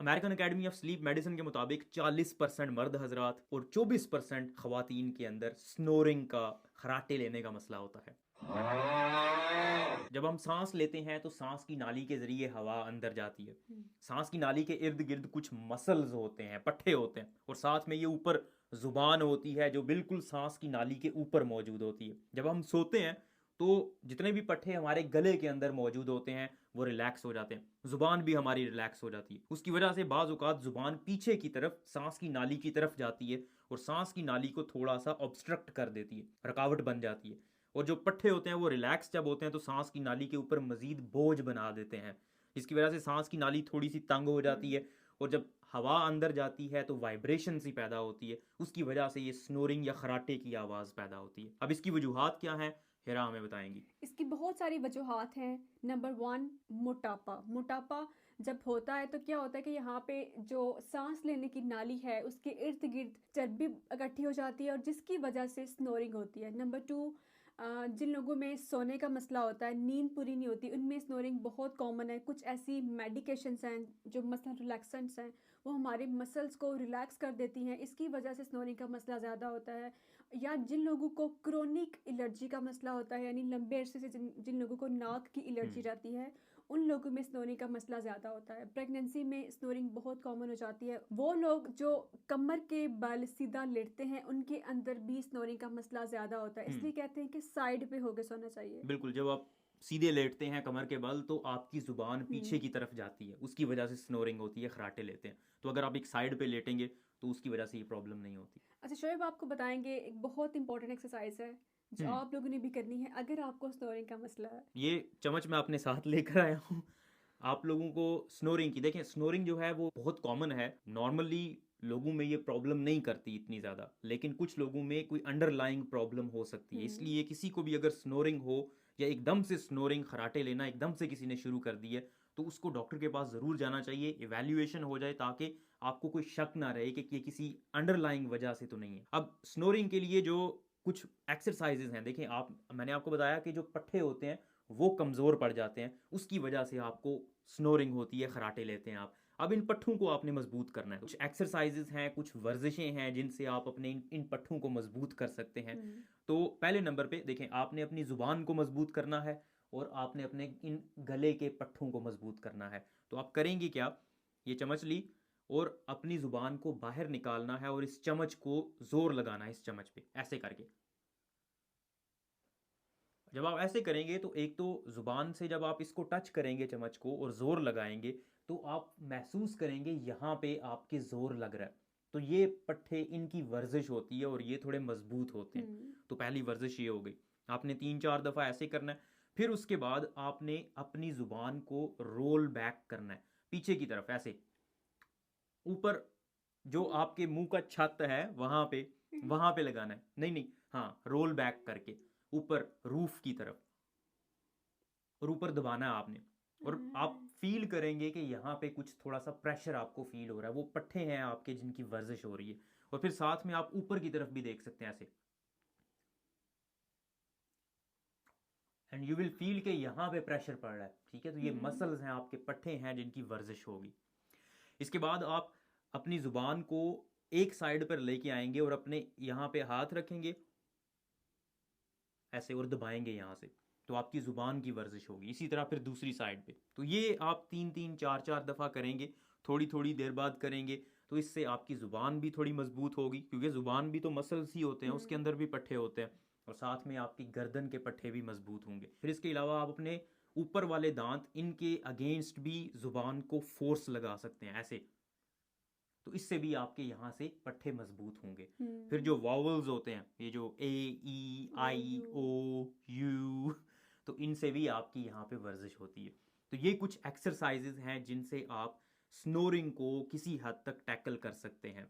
American academy of sleep medicine के मुताबिक 40% मर्द हजरात और 24% खवातीन के अंदर स्नोरिंग का, खराटे लेने का मसला होता है। जब हम सांस लेते हैं तो सांस की नाली के जरिए हवा अंदर जाती है। सांस की नाली के इर्द गिर्द कुछ मसल्स होते हैं, पट्टे होते हैं, और साथ में ये ऊपर जुबान होती है जो बिल्कुल सांस की नाली के ऊपर मौजूद होती है। जब हम सोते हैं तो जितने भी पट्टे हमारे गले के अंदर मौजूद होते हैं वो रिलैक्स हो जाते हैं, जुबान भी हमारी रिलैक्स हो जाती है। उसकी वजह से बाज औकात जुबान पीछे की तरफ सांस की नाली की तरफ जाती है और सांस की नाली को थोड़ा सा ऑब्स्ट्रक्ट कर देती है, रुकावट बन जाती है। और जो पट्टे होते हैं वो रिलैक्स जब होते हैं तो सांस की नाली के ऊपर मजीद बोझ बना देते हैं, जिसकी वजह से सांस की नाली थोड़ी सी तंग हो जाती है। और जब हवा अंदर जाती है तो वाइब्रेशन सी पैदा होती है, उसकी वजह से ये स्नोरिंग या खराटे की आवाज़ पैदा होती है। अब इसकी वजूहात क्या हैं, हिरा हमें बताएंगी। इसकी बहुत सारी वजूहात हैं। नंबर वन, मोटापा। मोटापा जब होता है तो क्या होता है कि यहाँ पे जो सांस लेने की नाली है उसके इर्द गिर्द चर्बी इकट्ठी हो जाती है और जिसकी वजह से स्नोरिंग होती है। नंबर टू, जिन लोगों में सोने का मसला होता है, नींद पूरी नहीं होती, उनमें स्नोरिंग बहुत कॉमन है। कुछ ऐसी मेडिकेशंस हैं जो मसल रिलैक्सेंट्स हैं, वो हमारे मसल्स को रिलैक्स कर देती हैं, इसकी वजह से स्नोरिंग का मसला ज़्यादा होता है। या जिन लोगों को क्रोनिक एलर्जी का मसला होता है, यानी लंबे अरसे से जिन जिन लोगों को नाक की एलर्जी रहती है, उन लोगों में स्नोरिंग का मसला ज़्यादा होता है। प्रेगनेंसी में स्नोरिंग बहुत कॉमन हो जाती है। वो लोग जो कमर के बल सीधा लेटते हैं उनके अंदर भी स्नोरिंग का मसला ज़्यादा होता है, इसलिए कहते हैं कि साइड पे होके सोना चाहिए। बिल्कुल, जब आप सीधे लेटते हैं कमर के बल तो आपकी जुबान पीछे हम्म। की तरफ जाती है, उसकी वजह से स्नोरिंग होती है, खराटे लेते हैं। तो अगर आप एक साइड पे लेटेंगे तो उसकी वजह से ये प्रॉब्लम नहीं होती। अच्छा शोएब, आपको बताएंगे एक बहुत इंपॉर्टेंट एक्सरसाइज है जो हम्म आप लोगों ने भी करनी है अगर आपको स्नोरिंग का मसला है। ये चम्मच मैं अपने साथ लेकर आया हूँ आप लोगों को। स्नोरिंग की देखें, स्नोरिंग जो है वो बहुत कॉमन है। नॉर्मली लोगों में ये प्रॉब्लम नहीं करती इतनी ज़्यादा, लेकिन कुछ लोगों में कोई अंडरलाइंग प्रॉब्लम हो सकती है। हम्म। इसलिए किसी को भी अगर स्नोरिंग हो या एकदम से स्नोरिंग, खराटे लेना एकदम से किसी ने शुरू कर दी है, तो उसको डॉक्टर के पास ज़रूर जाना चाहिए, इवैल्यूएशन हो जाए, ताकि आपको कोई शक ना रहे कि ये किसी अंडरलाइंग वजह से तो नहीं है। अब स्नोरिंग के लिए जो कुछ एक्सरसाइजेज हैं, देखें आप, मैंने आपको बताया कि जो पट्टे होते हैं वो कमज़ोर पड़ जाते हैं, उसकी वजह से आपको स्नोरिंग होती है, खराटे लेते हैं आप। अब इन पट्ठों को आपने मजबूत करना है। कुछ एक्सरसाइजेज हैं, कुछ वर्जिशें हैं जिनसे आप अपने इन पट्ठों को मजबूत कर सकते हैं। हम्म। तो पहले नंबर पे देखें, आपने अपनी ज़ुबान को मजबूत करना है और आपने अपने इन गले के पट्ठों को मजबूत करना है। तो आप करेंगे क्या, ये चम्मच ली और अपनी ज़ुबान को बाहर निकालना है और इस चम्मच को ज़ोर लगाना है, इस चम्मच पे ऐसे करके। जब आप ऐसे करेंगे तो एक तो जुबान से जब आप इसको टच करेंगे चम्मच को और जोर लगाएंगे तो आप महसूस करेंगे यहाँ पे आपके जोर लग रहा है। तो ये पट्टे, इनकी वर्जिश होती है और ये थोड़े मजबूत होते हैं। हम्म। तो पहली वर्जिश ये हो गई, आपने 3-4 दफ़ा ऐसे करना है। फिर उसके बाद आपने अपनी जुबान को रोल बैक करना है पीछे की तरफ, ऐसे ऊपर, जो आपके मुंह का छत है वहां पे लगाना है। नहीं नहीं, हाँ, रोल बैक करके ऊपर रूफ की तरफ, और ऊपर दबाना है आपने। और आप फील करेंगे कि यहाँ पे कुछ थोड़ा सा प्रेशर आपको फील हो रहा है, वो पट्टे हैं आपके जिनकी वर्जिश हो रही है। और फिर साथ में आप ऊपर की तरफ भी देख सकते हैं ऐसे, एंड यू विल फील कि यहाँ पे प्रेशर पड़ रहा है। ठीक है, तो ये हम्म। मसल्स हैं आपके, पट्टे हैं जिनकी वर्जिश होगी। इसके बाद आप अपनी जुबान को एक साइड पर लेके आएंगे और अपने यहाँ पे हाथ रखेंगे ऐसे और दबाएंगे यहाँ से, तो आपकी ज़ुबान की वर्जिश होगी। इसी तरह फिर दूसरी साइड पे। तो ये आप 3-3 4-4 दफ़ा करेंगे, थोड़ी थोड़ी देर बाद करेंगे, तो इससे आपकी ज़ुबान भी थोड़ी मजबूत होगी, क्योंकि ज़ुबान भी तो मसल्स ही होते हैं, उसके हम्म। अंदर भी पट्टे होते हैं। और साथ में आपकी गर्दन के पट्टे भी मजबूत होंगे। फिर इसके अलावा आप अपने ऊपर वाले दांत, इनके अगेंस्ट भी ज़ुबान को फोर्स लगा सकते हैं ऐसे, तो इससे भी आपके यहाँ से पट्टे मजबूत होंगे। फिर हम्म। जो वावल्स होते हैं, ये जो ए, ई, ओ आई, यू। ओ, यू, तो इनसे भी आपकी यहाँ पे वर्जिश होती है। तो ये कुछ एक्सरसाइजेज हैं जिनसे आप स्नोरिंग को किसी हद तक टैकल कर सकते हैं।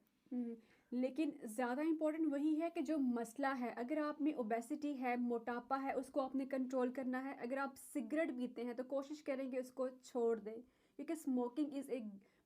लेकिन ज़्यादा इम्पोर्टेंट वही है कि जो मसला है, अगर आप में ओबेसिटी है, मोटापा है, उसको आपने कंट्रोल करना है। अगर आप सिगरेट पीते हैं तो कोशिश करेंगे उसको छोड़ दें, क्योंकि smoking is a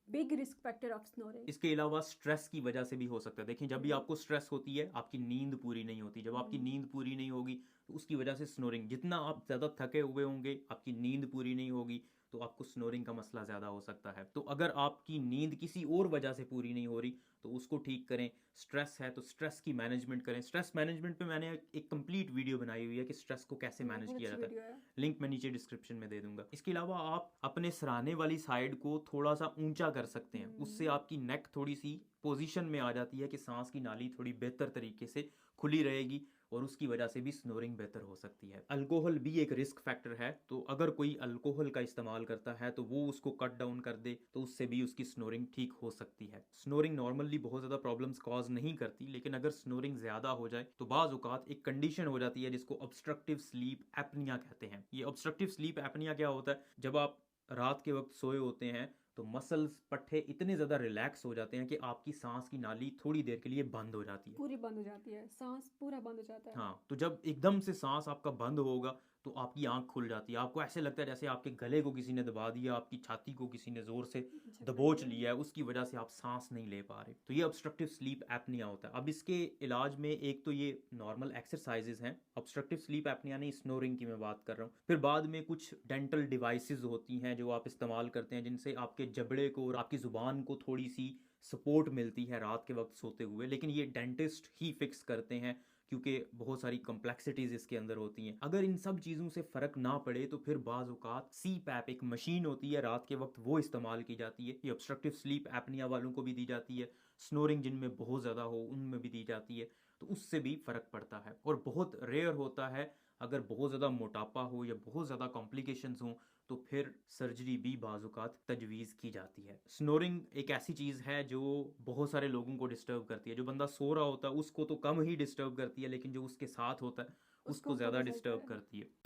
big risk factor of snoring. इसके अलावा स्ट्रेस की वजह से भी हो सकता है। देखिए, जब भी हम्म। आपको स्ट्रेस होती है आपकी नींद पूरी नहीं होती। जब आपकी हम्म। नींद पूरी नहीं होगी तो उसकी वजह से स्नोरिंग, जितना आप ज़्यादा थके हुए होंगे आपकी नींद पूरी नहीं होगी तो आपको स्नोरिंग का मसला ज़्यादा हो सकता है। तो अगर आपकी नींद किसी और वजह से पूरी नहीं हो रही तो उसको ठीक करें। स्ट्रेस है तो स्ट्रेस की मैनेजमेंट करें। स्ट्रेस मैनेजमेंट पे मैंने एक कंप्लीट वीडियो बनाई हुई है कि स्ट्रेस को कैसे मैनेज बहुत किया अच्छी जाता वीडियो है। है। लिंक मैं नीचे डिस्क्रिप्शन में दे दूंगा। इसके अलावा आप अपने सराहने वाली साइड को थोड़ा सा ऊंचा कर सकते हैं। उससे आपकी नेक थोड़ी सी पोजीशन में आ जाती है कि सांस की नाली थोड़ी बेहतर तरीके से खुली रहेगी और उसकी वजह से भी स्नोरिंग बेहतर हो सकती है। अल्कोहल भी एक रिस्क फैक्टर है, तो अगर कोई अल्कोहल का इस्तेमाल करता है तो वो उसको कट डाउन कर दे तो उससे भी उसकी स्नोरिंग ठीक हो सकती है। स्नोरिंग नॉर्मली बहुत ज़्यादा प्रॉब्लम्स कॉज नहीं करती, लेकिन अगर स्नोरिंग ज़्यादा हो जाए तो बाज़ औक़ात एक कंडीशन हो जाती है जिसको ऑब्स्ट्रक्टिव स्लीप एपनिया कहते हैं। ये ऑब्स्ट्रक्टिव स्लीप एपनिया क्या होता है? जब आप रात के वक्त सोए होते हैं तो मसल्स पट्टे इतने ज़्यादा रिलैक्स हो जाते हैं कि आपकी सांस की नाली थोड़ी देर के लिए बंद हो जाती है। पूरी बंद हो जाती है, सांस पूरा बंद हो जाता है। हाँ, तो जब एकदम से सांस आपका बंद होगा तो आपकी आंख खुल जाती है। आपको ऐसे लगता है जैसे आपके गले को किसी ने दबा दिया, आपकी छाती को किसी ने जोर से झपट दबोच दिया। लिया है, उसकी वजह से आप सांस नहीं ले पा रहे। तो ये ऑब्स्ट्रक्टिव स्लीप एपनिया होता है। अब इसके इलाज में एक तो ये नॉर्मल एक्सरसाइजेज हैं। ऑब्स्ट्रक्टिव स्लीप एपनिया नहीं, स्नोरिंग की मैं बात कर रहा हूँ। फिर बाद में कुछ डेंटल डिवाइसेस होती हैं जो आप इस्तेमाल करते हैं जिनसे आपके जबड़े को और आपकी ज़ुबान को थोड़ी सी सपोर्ट मिलती है रात के वक्त सोते हुए, लेकिन ये डेंटिस्ट ही फिक्स करते हैं क्योंकि बहुत सारी कॉम्प्लेक्सिटीज़ इसके अंदर होती हैं। अगर इन सब चीज़ों से फ़र्क ना पड़े तो फिर बाज़ औक़ात सी पैप एक मशीन होती है रात के वक्त, वो इस्तेमाल की जाती है। ये ऑब्स्ट्रक्टिव स्लीप एपनिया वालों को भी दी जाती है, स्नोरिंग जिनमें बहुत ज़्यादा हो उनमें भी दी जाती है, तो उससे भी फ़र्क पड़ता है। और बहुत रेयर होता है अगर बहुत ज़्यादा मोटापा हो या बहुत ज़्यादा कॉम्प्लिकेशंस हों तो फिर सर्जरी भी बाज़-औक़ात तजवीज़ की जाती है। स्नोरिंग एक ऐसी चीज़ है जो बहुत सारे लोगों को डिस्टर्ब करती है। जो बंदा सो रहा होता है उसको तो कम ही डिस्टर्ब करती है, लेकिन जो उसके साथ होता है उसको उसको ज़्यादा पता चलता डिस्टर्ब है। करती है।